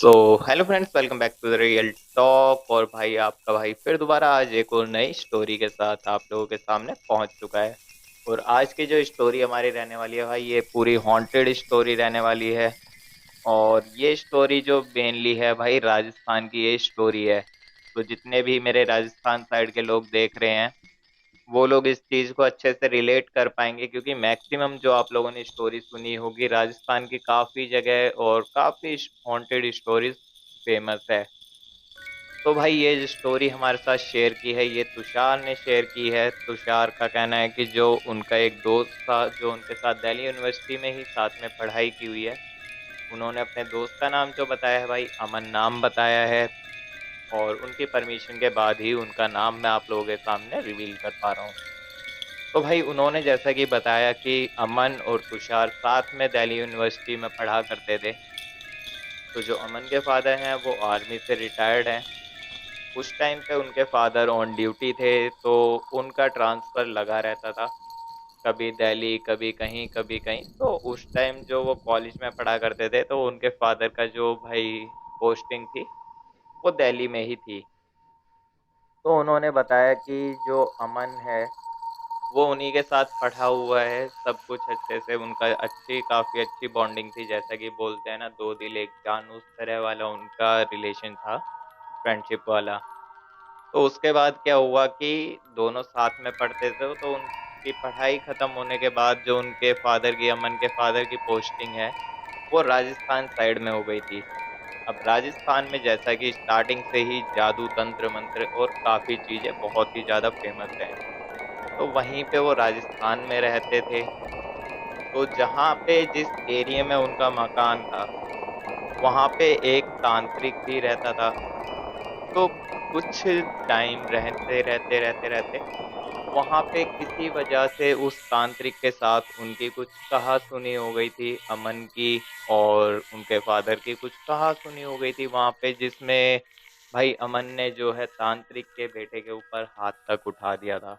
So hello friends, welcome back to the real talk. और भाई आपका भाई फिर दोबारा आज एक और नई स्टोरी के साथ आप लोगों के सामने पहुंच चुका है। और आज की जो स्टोरी हमारी रहने वाली है भाई, ये पूरी हॉन्टेड स्टोरी रहने वाली है। और ये स्टोरी जो मेनली है भाई, राजस्थान की ये स्टोरी है। तो जितने भी मेरे राजस्थान साइड के लोग देख रहे हैं, वो लोग इस चीज को अच्छे से रिलेट कर पाएंगे, क्योंकि मैक्सिमम जो आप लोगों ने स्टोरी सुनी होगी राजस्थान की काफी जगह और काफी हॉन्टेड स्टोरीज फेमस है। तो भाई ये जो स्टोरी हमारे साथ शेयर की है, ये तुषार ने शेयर की है। तुषार का कहना है कि जो उनका एक दोस्त था, जो उनके साथ दिल्ली यूनिवर्सिटी में ही साथ में पढ़ाई की हुई है, उन्होंने अपने दोस्त का नाम जो बताया है भाई, अमन नाम बताया है। और उनकी परमिशन के बाद ही उनका नाम मैं आप लोगों के सामने रिवील कर पा रहा हूँ। तो भाई उन्होंने जैसा कि बताया कि अमन और तुषार साथ में दिल्ली यूनिवर्सिटी में पढ़ा करते थे। तो जो अमन के फादर हैं वो आर्मी से रिटायर्ड हैं। उस टाइम पे उनके फादर ऑन ड्यूटी थे, तो उनका ट्रांसफर लगा रहता था, कभी दिल्ली कभी कहीं कभी कहीं। तो उस टाइम जो वो कॉलेज में पढ़ा करते थे, तो उनके फादर का जो भाई पोस्टिंग थी वो दिल्ली में ही थी। तो उन्होंने बताया कि जो अमन है वो उन्हीं के साथ पढ़ा हुआ है, सब कुछ अच्छे से उनका अच्छी काफी अच्छी बॉन्डिंग थी। जैसा कि बोलते हैं ना, दो दिल एक जान, उस तरह वाला उनका रिलेशन था, फ्रेंडशिप वाला। तो उसके बाद क्या हुआ कि दोनों साथ में पढ़ते थे, तो उनकी पढ़ाई खत्म होने के बाद जो उनके फादर की, अमन के फादर की पोस्टिंग है, वो राजस्थान साइड में हो गई थी। अब राजस्थान में जैसा कि स्टार्टिंग से ही जादू तंत्र मंत्र और काफी चीजें बहुत ही ज्यादा फेमस है, तो वहीं पे वो राजस्थान में रहते थे। तो जहाँ पे जिस एरिया में उनका मकान था, वहां पे एक तांत्रिक भी रहता था। तो कुछ टाइम रहते वहां पे किसी वजह से उस तांत्रिक के साथ उनकी कुछ कहा सुनी हो गई थी, अमन की और उनके फादर की कुछ कहा सुनी हो गई थी वहां पे, जिसमें भाई अमन ने जो है तांत्रिक के बेटे के ऊपर हाथ तक उठा दिया था।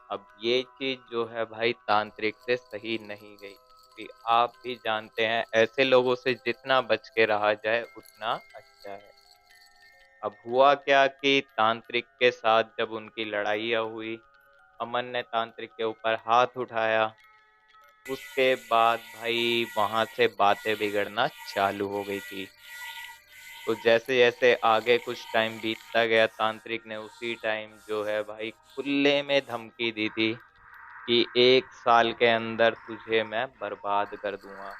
अब ये चीज जो है भाई तांत्रिक से सही नहीं गई, कि आप भी जानते हैं ऐसे लोगों से जितना बच के रहा जाए उतना अच्छा है। अब हुआ क्या कि तांत्रिक के साथ जब उनकी लड़ाइयाँ हुई, अमन ने तांत्रिक के ऊपर हाथ उठाया, उसके बाद भाई वहां से बातें बिगड़ना चालू हो गई थी। तो जैसे जैसे आगे कुछ टाइम बीतता गया, तांत्रिक ने उसी टाइम जो है भाई खुले में धमकी दी थी कि 1 साल के अंदर तुझे मैं बर्बाद कर दूंगा।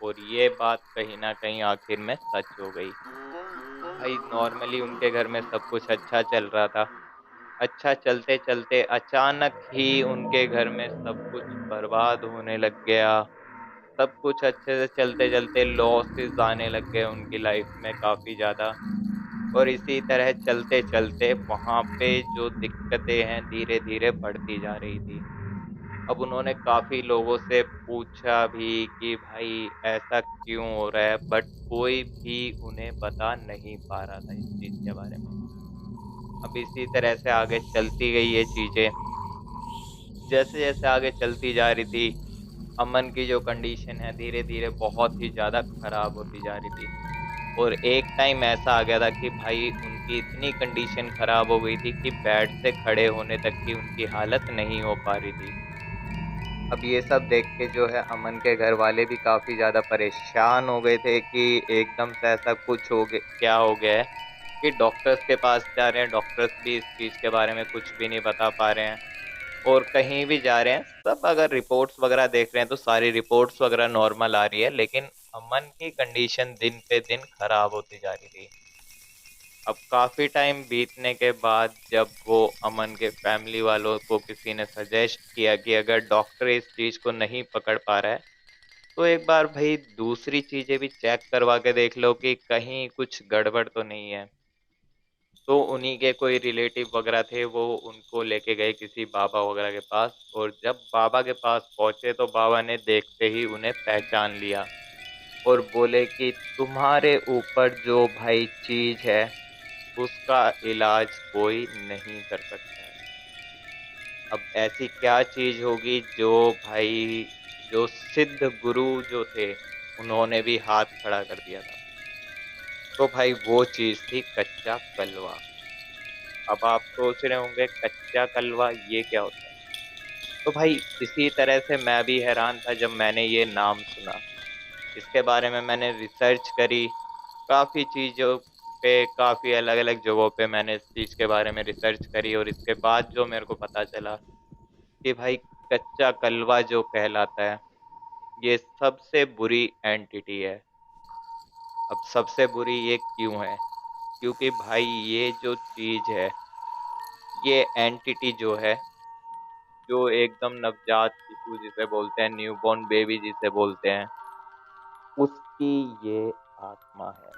और ये बात कहीं ना कहीं आखिर में सच हो गई। भाई नॉर्मली उनके घर में सब कुछ अच्छा चल रहा था। अच्छा चलते चलते अचानक ही उनके घर में सब कुछ बर्बाद होने लग गया। सब कुछ अच्छे से चलते चलते लॉसेस आने लग गए उनकी लाइफ में काफी ज्यादा। और इसी तरह चलते चलते वहां पे जो दिक्कतें हैं धीरे धीरे बढ़ती जा रही थी। अब उन्होंने काफी लोगों से पूछा भी कि भाई ऐसा क्यों हो रहा है, बट कोई भी उन्हें बता नहीं पा रहा था इस चीज के बारे में। अब इसी तरह से आगे चलती गई ये चीजें। जैसे जैसे आगे चलती जा रही थी, अमन की जो कंडीशन है धीरे धीरे बहुत ही ज्यादा खराब होती जा रही थी। और एक टाइम ऐसा आ गया था कि भाई उनकी इतनी कंडीशन खराब हो गई थी कि बेड से खड़े होने तक की उनकी हालत नहीं हो पा रही थी। अब ये सब देख के जो है अमन के घर वाले भी काफी ज्यादा परेशान हो गए थे कि एकदम से ऐसा कुछ हो गया, क्या हो गया है, कि डॉक्टर्स के पास जा रहे हैं, डॉक्टर्स भी इस चीज के बारे में कुछ भी नहीं बता पा रहे हैं। और कहीं भी जा रहे हैं, सब अगर रिपोर्ट्स वगैरह देख रहे हैं तो सारी रिपोर्ट्स वगैरह नॉर्मल आ रही है, लेकिन अमन की कंडीशन दिन पे दिन खराब होती जा रही थी। अब काफी टाइम बीतने के बाद जब वो अमन के फैमिली वालों को किसी ने सजेस्ट किया कि अगर डॉक्टर इस चीज को नहीं पकड़ पा रहा है, तो एक बार भाई दूसरी चीजें भी चेक करवा के देख लो कि कहीं कुछ गड़बड़ तो नहीं है। तो उन्हीं के कोई रिलेटिव वगैरह थे, वो उनको लेके गए किसी बाबा वगैरह के पास। और जब बाबा के पास पहुंचे तो बाबा ने देखते ही उन्हें पहचान लिया और बोले कि तुम्हारे ऊपर जो भाई चीज है उसका इलाज कोई नहीं कर सकता है। अब ऐसी क्या चीज होगी जो भाई, जो सिद्ध गुरु जो थे उन्होंने भी हाथ खड़ा कर दिया था। तो भाई वो चीज थी कच्चा कलवा। अब आप सोच रहे होंगे कच्चा कलवा ये क्या होता है। तो भाई इसी तरह से मैं भी हैरान था जब मैंने ये नाम सुना। इसके बारे में मैंने रिसर्च करी, काफी चीजों पे, काफी अलग अलग जगहों पे मैंने इस चीज के बारे में रिसर्च करी, और इसके बाद जो मेरे को पता चला कि भाई कच्चा कलवा जो कहलाता है ये सबसे बुरी एंटिटी है। अब सबसे बुरी ये क्यों है? क्योंकि भाई ये जो चीज है, ये एंटिटी जो है, जो एकदम नवजात शिशु जिसे बोलते हैं, न्यूबॉर्न बेबी जिसे बोलते हैं, उसकी ये आत्मा है।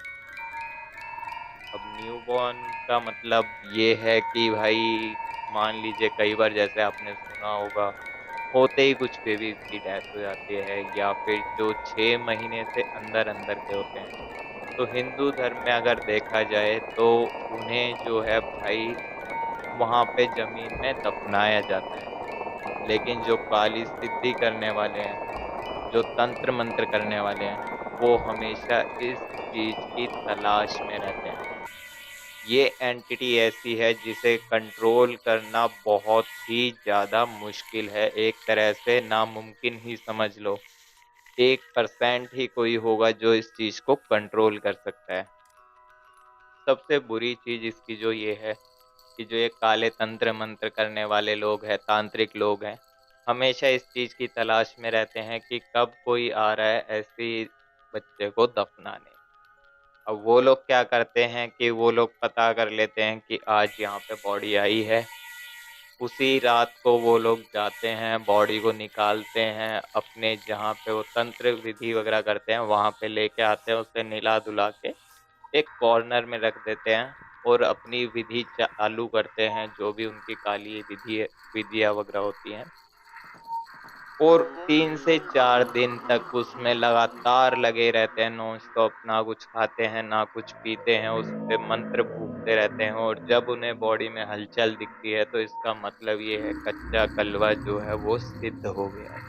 अब न्यूबॉर्न का मतलब ये है कि भाई मान लीजिए कई बार जैसे आपने सुना होगा, होते ही कुछ बेबीज की डेथ हो जाती है, या फिर जो 6 महीने से अंदर अंदर के होते हैं। तो हिंदू धर्म में अगर देखा जाए तो उन्हें जो है भाई वहां पे जमीन में दफनाया जाता है। लेकिन जो काली सिद्धि करने वाले हैं, जो तंत्र मंत्र करने वाले हैं, वो हमेशा इस चीज की तलाश में रहते हैं। ये एंटिटी ऐसी है जिसे कंट्रोल करना बहुत ही ज्यादा मुश्किल है, एक तरह से नामुमकिन ही समझ लो। 1% ही कोई होगा जो इस चीज को कंट्रोल कर सकता है। सबसे बुरी चीज इसकी जो ये है कि जो ये काले तंत्र मंत्र करने वाले लोग हैं, तांत्रिक लोग हैं, हमेशा इस चीज की तलाश में रहते हैं कि कब कोई आ रहा है ऐसी बच्चे को दफनाने। अब वो लोग क्या करते हैं कि वो लोग पता कर लेते हैं कि आज यहाँ पे बॉडी आई है। उसी रात को वो लोग जाते हैं, बॉडी को निकालते हैं, अपने जहाँ पे वो तंत्र विधि वगैरह करते हैं वहां पे लेके आते हैं, उसे निला धुला के एक कॉर्नर में रख देते हैं, और अपनी विधि चालू करते हैं, जो भी उनकी काली विधि विधियां वगैरह होती हैं। और 3 से 4 दिन तक उसमें लगातार लगे रहते हैं, नॉन स्टॉप, ना कुछ खाते हैं ना कुछ पीते हैं, उस पे मंत्र फूकते रहते हैं। और जब उन्हें बॉडी में हलचल दिखती है तो इसका मतलब ये है कच्चा कलवा जो है वो सिद्ध हो गया है।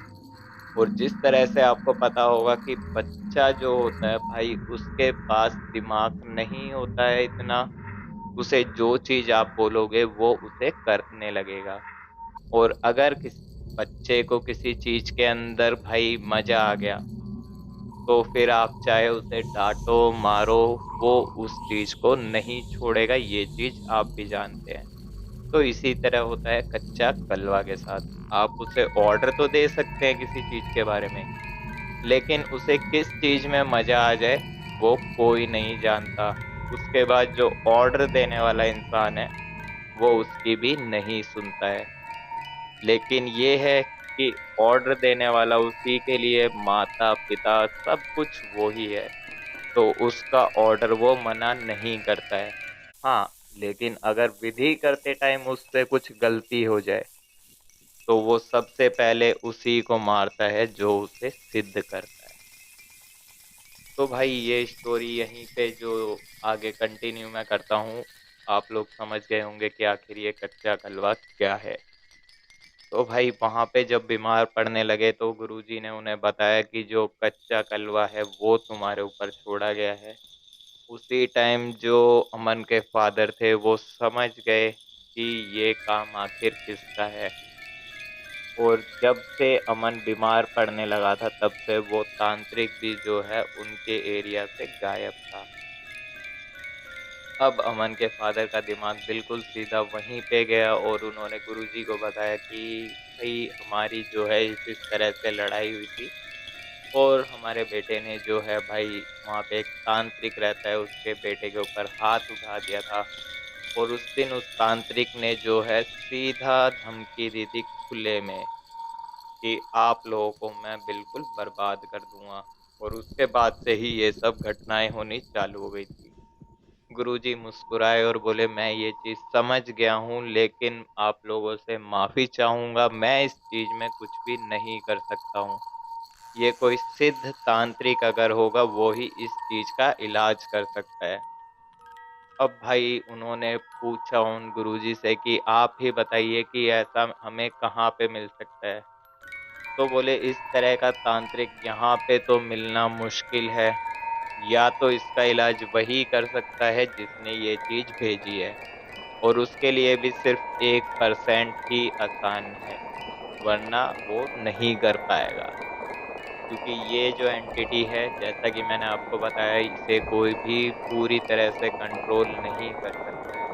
और जिस तरह से आपको पता होगा कि बच्चा जो होता है भाई, उसके पास दिमाग नहीं होता है इतना, उसे जो चीज आप बोलोगे वो उसे करने लगेगा। और अगर किस बच्चे को किसी चीज के अंदर भाई मजा आ गया, तो फिर आप चाहे उसे डांटो मारो, वो उस चीज को नहीं छोड़ेगा, ये चीज आप भी जानते हैं। तो इसी तरह होता है कच्चा कलवा के साथ। आप उसे ऑर्डर तो दे सकते हैं किसी चीज के बारे में, लेकिन उसे किस चीज में मजा आ जाए वो कोई नहीं जानता। उसके बाद जो ऑर्डर देने वाला इंसान है वो उसकी भी नहीं सुनता है। लेकिन ये है कि ऑर्डर देने वाला उसी के लिए माता पिता सब कुछ वो ही है, तो उसका ऑर्डर वो मना नहीं करता है। हाँ, लेकिन अगर विधि करते टाइम उससे कुछ गलती हो जाए तो वो सबसे पहले उसी को मारता है जो उसे सिद्ध करता है। तो भाई ये स्टोरी यहीं पे जो आगे कंटिन्यू मैं करता हूँ, आप लोग समझ गए होंगे कि आखिर ये कच्चा कलवा क्या है। तो भाई वहां पे जब बीमार पड़ने लगे तो गुरुजी ने उन्हें बताया कि जो कच्चा कलवा है वो तुम्हारे ऊपर छोड़ा गया है। उसी टाइम जो अमन के फादर थे वो समझ गए कि ये काम आखिर किसका है। और जब से अमन बीमार पड़ने लगा था तब से वो तांत्रिक भी जो है उनके एरिया से गायब था। अब अमन के फादर का दिमाग बिल्कुल सीधा वहीं पे गया, और उन्होंने गुरुजी को बताया कि भाई हमारी जो है इस तरह से लड़ाई हुई थी, और हमारे बेटे ने जो है भाई वहाँ पे एक तांत्रिक रहता है, उसके बेटे के ऊपर हाथ उठा दिया था। और उस दिन उस तांत्रिक ने जो है सीधा धमकी दी थी खुले में कि आप लोगों को मैं बिल्कुल बर्बाद कर दूंगा। और उसके बाद से ही ये सब घटनाएं होनी चालू हो गई थी। गुरुजी मुस्कुराए और बोले मैं ये चीज समझ गया हूँ, लेकिन आप लोगों से माफी चाहूंगा, मैं इस चीज में कुछ भी नहीं कर सकता हूँ। ये कोई सिद्ध तांत्रिक अगर होगा वो ही इस चीज का इलाज कर सकता है। अब भाई उन्होंने पूछा उन गुरुजी से कि आप ही बताइए कि ऐसा हमें कहाँ पे मिल सकता है। तो बोले इस तरह का तांत्रिक यहाँ पे तो मिलना मुश्किल है, या तो इसका इलाज वही कर सकता है जिसने ये चीज भेजी है, और उसके लिए भी सिर्फ 1% ही आसान है, वरना वो नहीं कर पाएगा। क्योंकि ये जो एंटिटी है, जैसा कि मैंने आपको बताया, इसे कोई भी पूरी तरह से कंट्रोल नहीं कर सकता है।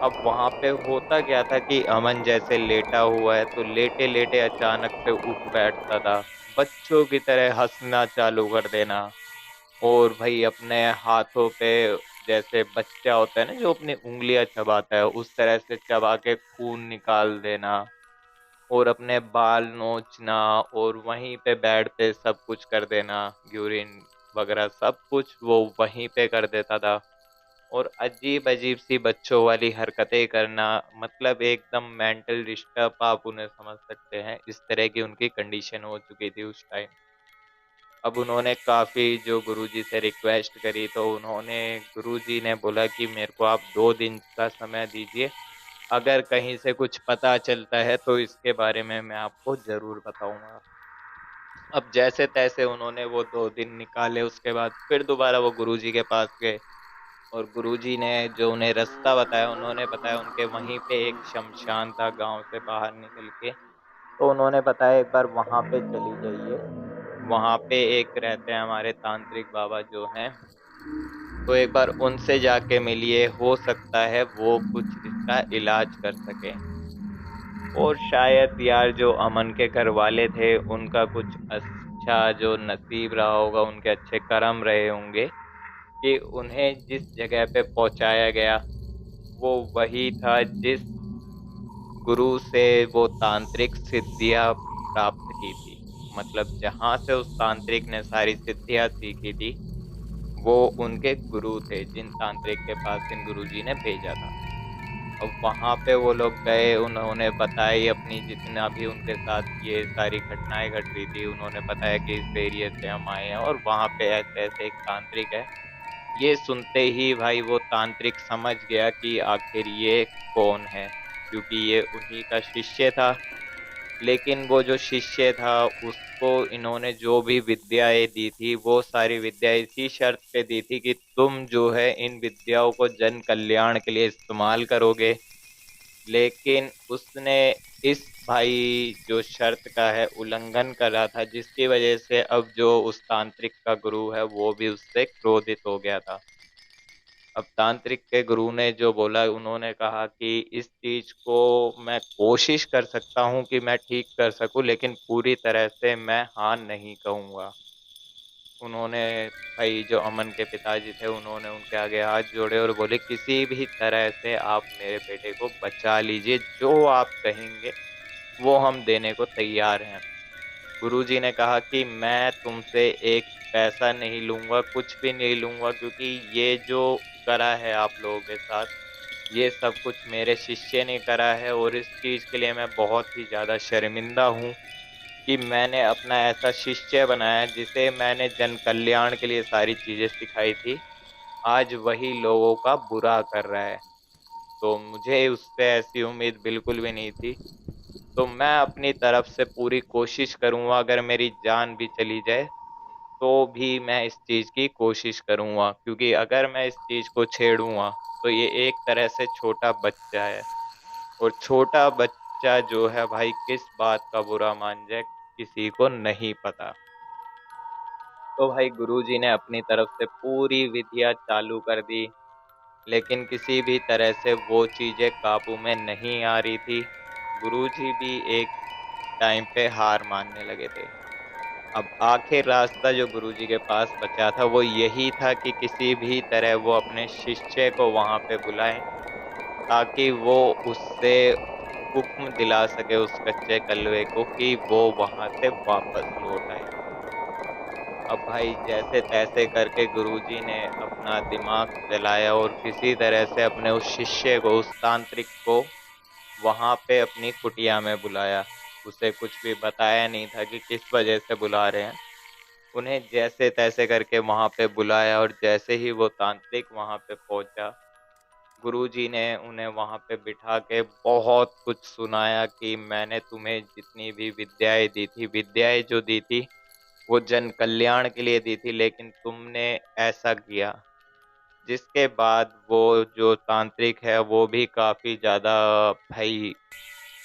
अब वहां पे होता क्या था कि अमन जैसे लेटा हुआ है, तो लेटे लेटे अचानक से उठ बैठता था, बच्चों की तरह हंसना चालू कर देना, और भाई अपने हाथों पे, जैसे बच्चा होता है ना जो अपनी उंगलियां चबाता है, उस तरह से चबा के खून निकाल देना, और अपने बाल नोचना, और वहीं पे बेड पे सब कुछ कर देना, यूरिन वगैरह सब कुछ वो वहीं पे कर देता था। और अजीब अजीब सी बच्चों वाली हरकतें करना, मतलब एकदम मेंटल डिस्टर्ब आप उन्हें समझ सकते हैं, इस तरह की उनकी कंडीशन हो चुकी थी उस टाइम। अब उन्होंने काफी जो गुरुजी से रिक्वेस्ट करी, तो उन्होंने, गुरुजी ने बोला कि मेरे को आप 2 दिन का समय दीजिए, अगर कहीं से कुछ पता चलता है तो इसके बारे में मैं आपको जरूर बताऊंगा। अब जैसे तैसे उन्होंने वो 2 दिन निकाले, उसके बाद फिर दोबारा वो गुरुजी के पास गए, और गुरुजी ने जो उन्हें रास्ता बताया, उन्होंने बताया उनके वहीं पे एक शमशान था गांव से बाहर निकल के, तो उन्होंने बताया एक बार वहां पे चली जाइए, वहां पे एक रहते हैं हमारे तांत्रिक बाबा जो हैं, तो एक बार उनसे जाके मिलिए, हो सकता है वो कुछ इसका इलाज कर सके। और शायद यार जो अमन के घर वाले थे, उनका कुछ अच्छा जो नसीब रहा होगा, उनके अच्छे कर्म रहे होंगे कि उन्हें जिस जगह पे पहुंचाया गया, वो वही था जिस गुरु से वो तांत्रिक सिद्धियां प्राप्त की थी। मतलब जहां से उस तांत्रिक ने सारी सिद्धियां सीखी थी, वो उनके गुरु थे, जिन तांत्रिक के पास इन गुरुजी ने भेजा था। अब वहां पे वो लोग गए, उन्होंने बताई अपनी जितना भी उनके साथ ये सारी घटनाएं घट रही थी, उन्होंने बताया कि इस एरिया से हम आए हैं और वहां पे ऐसे ऐसे एक तांत्रिक है। ये सुनते ही भाई वो तांत्रिक समझ गया कि आखिर ये कौन है, क्योंकि ये उन्हीं का शिष्य था। लेकिन वो जो शिष्य था, उसको इन्होंने जो भी विद्याएं दी थी, वो सारी विद्याएं इसी शर्त पे दी थी कि तुम जो है इन विद्याओं को जन कल्याण के लिए इस्तेमाल करोगे। लेकिन उसने इस भाई जो शर्त का है उल्लंघन करा था, जिसकी वजह से अब जो उस तांत्रिक का गुरु है वो भी उससे क्रोधित हो गया था। अब तांत्रिक के गुरु ने जो बोला, उन्होंने कहा कि इस चीज को मैं कोशिश कर सकता हूँ कि मैं ठीक कर सकूं, लेकिन पूरी तरह से मैं हाँ नहीं कहूंगा। उन्होंने, भाई जो अमन के पिताजी थे, उन्होंने उनके आगे हाथ जोड़े और बोले किसी भी तरह से आप मेरे बेटे को बचा लीजिए, जो आप कहेंगे वो हम देने को तैयार हैं। गुरुजी ने कहा कि मैं तुमसे एक पैसा नहीं लूंगा, कुछ भी नहीं लूंगा, क्योंकि ये जो करा है आप लोगों के साथ, ये सब कुछ मेरे शिष्य ने करा है, और इस चीज के लिए मैं बहुत ही ज्यादा शर्मिंदा हूँ कि मैंने अपना ऐसा शिष्य बनाया जिसे मैंने जन कल्याण के लिए सारी चीजें सिखाई थी, आज वही लोगों का बुरा कर रहा है। तो मुझे उससे ऐसी उम्मीद बिल्कुल भी नहीं थी। तो मैं अपनी तरफ से पूरी कोशिश करूंगा, अगर मेरी जान भी चली जाए तो भी मैं इस चीज की कोशिश करूंगा, क्योंकि अगर मैं इस चीज को छेड़ूंगा तो ये एक तरह से छोटा बच्चा है, और छोटा बच्चा जो है भाई किस बात का बुरा मान जाए किसी को नहीं पता। तो भाई गुरुजी ने अपनी तरफ से पूरी विधियां चालू कर दी, लेकिन किसी भी तरह से वो चीजें काबू में नहीं आ रही थी। गुरुजी भी एक टाइम पे हार मानने लगे थे। अब आखिर रास्ता जो गुरुजी के पास बचा था वो यही था कि किसी भी तरह वो अपने शिष्य को वहां पे बुलाएं, ताकि वो उससे हुक्म दिला सके उस कच्चे कलवे को कि वो वहां से वापस लौट आए। अब भाई जैसे तैसे करके गुरुजी ने अपना दिमाग चलाया, और किसी तरह से अपने उस शिष्य को, उस तांत्रिक को वहां पे अपनी कुटिया में बुलाया। उसे कुछ भी बताया नहीं था कि किस वजह से बुला रहे हैं। उन्हें जैसे तैसे करके वहां पे बुलाया, और जैसे ही वो तांत्रिक वहां पे पहुंचा, गुरुजी ने उन्हें वहां पे बिठा के बहुत कुछ सुनाया कि मैंने तुम्हें जितनी भी विद्याएं दी थी, विद्याएं जो दी थी वो जन कल्याण के लिए दी थी, लेकिन तुमने ऐसा किया। जिसके बाद वो जो तांत्रिक है वो भी काफी ज्यादा भाई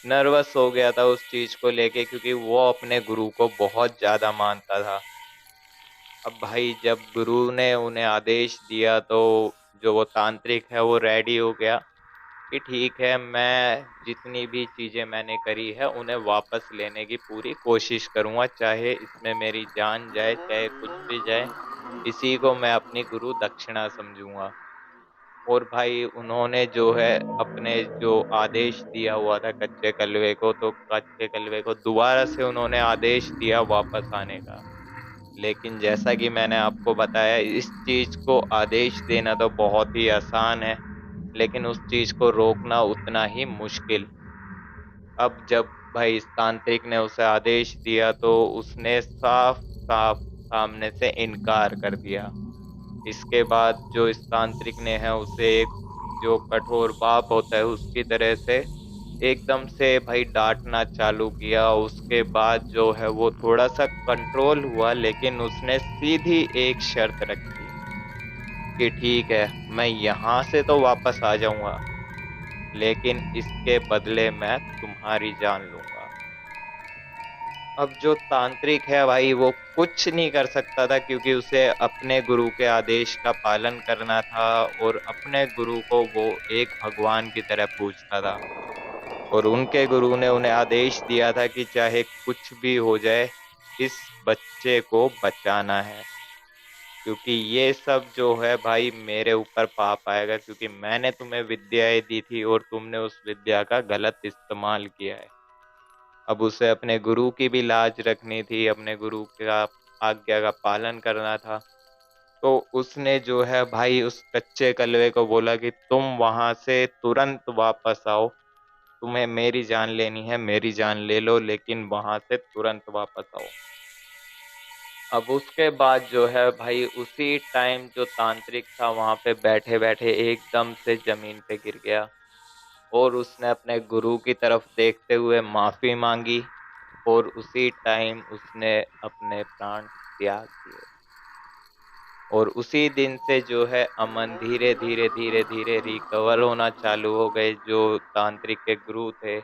नर्वस हो गया था उस चीज को लेके, क्योंकि वो अपने गुरु को बहुत ज्यादा मानता था। अब भाई जब गुरु ने उन्हें आदेश दिया तो जो वो तांत्रिक है वो रेडी हो गया कि ठीक है, मैं जितनी भी चीजें मैंने करी है उन्हें वापस लेने की पूरी कोशिश करूंगा, चाहे इसमें मेरी जान जाए चाहे कुछ भी जाए, इसी को मैं अपनी गुरु दक्षिणा समझूंगा। और भाई उन्होंने जो है अपने जो आदेश दिया हुआ था कच्चे कलवे को, तो कच्चे कलवे को दोबारा से उन्होंने आदेश दिया वापस आने का। लेकिन जैसा कि मैंने आपको बताया, इस चीज को आदेश देना तो बहुत ही आसान है, लेकिन उस चीज को रोकना उतना ही मुश्किल। अब जब भाई इस तांत्रिक ने उसे आदेश दिया तो उसने साफ साफ सामने से इनकार कर दिया। इसके बाद जो इस तांत्रिक ने है उसे एक जो कठोर बाप होता है उसकी तरह से एकदम से भाई डांटना चालू किया। उसके बाद जो है वो थोड़ा सा कंट्रोल हुआ, लेकिन उसने सीधी एक शर्त रखी कि ठीक है, मैं यहाँ से तो वापस आ जाऊंगा, लेकिन इसके बदले मैं तुम्हारी जान लूंगा। अब जो तांत्रिक है भाई वो कुछ नहीं कर सकता था, क्योंकि उसे अपने गुरु के आदेश का पालन करना था, और अपने गुरु को वो एक भगवान की तरह पूजता था। और उनके गुरु ने उन्हें आदेश दिया था कि चाहे कुछ भी हो जाए, इस बच्चे को बचाना है, क्योंकि ये सब जो है भाई मेरे ऊपर पाप आएगा, क्योंकि मैंने तुम्हें विद्याएं दी थी और तुमने उस विद्या का गलत इस्तेमाल किया है। अब उसे अपने गुरु की भी लाज रखनी थी, अपने गुरु का आज्ञा का पालन करना था। तो उसने जो है भाई उस कच्चे कलवे को बोला कि तुम वहां से तुरंत वापस आओ, तुम्हें मेरी जान लेनी है मेरी जान ले लो, लेकिन वहां से तुरंत वापस आओ। अब उसके बाद जो है भाई उसी टाइम जो तांत्रिक था वहां पे बैठे बैठे एकदम से जमीन पे गिर गया, और उसने अपने गुरु की तरफ देखते हुए माफी मांगी, और उसी टाइम उसने अपने प्राण त्याग दिए। और उसी दिन से जो है अमन धीरे धीरे धीरे धीरे रिकवर होना चालू हो गए। जो तांत्रिक के गुरु थे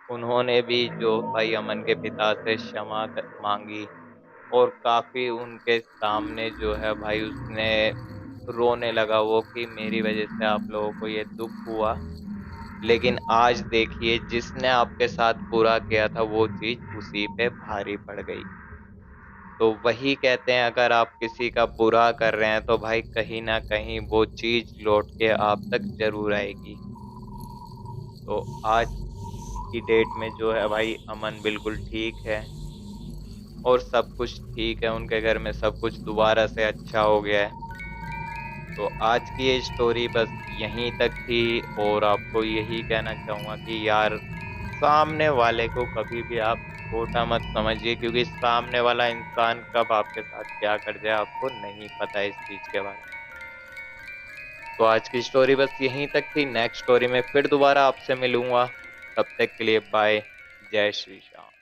उन्होंने भी जो भाई अमन के पिता से मांगी, और काफी उनके सामने जो है भाई उसने रोने लगा वो कि मेरी वजह से आप लोगों को ये दुख हुआ, लेकिन आज देखिए जिसने आपके साथ बुरा किया था वो चीज उसी पे भारी पड़ गई। तो वही कहते हैं, अगर आप किसी का बुरा कर रहे हैं तो भाई कहीं ना कहीं वो चीज लौट के आप तक जरूर आएगी। तो आज की डेट में जो है भाई अमन बिल्कुल ठीक है, और सब कुछ ठीक है, उनके घर में सब कुछ दोबारा से अच्छा हो गया है। तो आज की ये स्टोरी बस यहीं तक थी, और आपको यही कहना चाहूंगा कि यार सामने वाले को कभी भी आप छोटा मत समझिए, क्योंकि सामने वाला इंसान कब आपके साथ क्या कर जाए आपको नहीं पता इस चीज के बारे में। तो आज की स्टोरी बस यहीं तक थी, नेक्स्ट स्टोरी में फिर दोबारा आपसे मिलूंगा। तब तक के लिए बाय। जय श्री श्याम।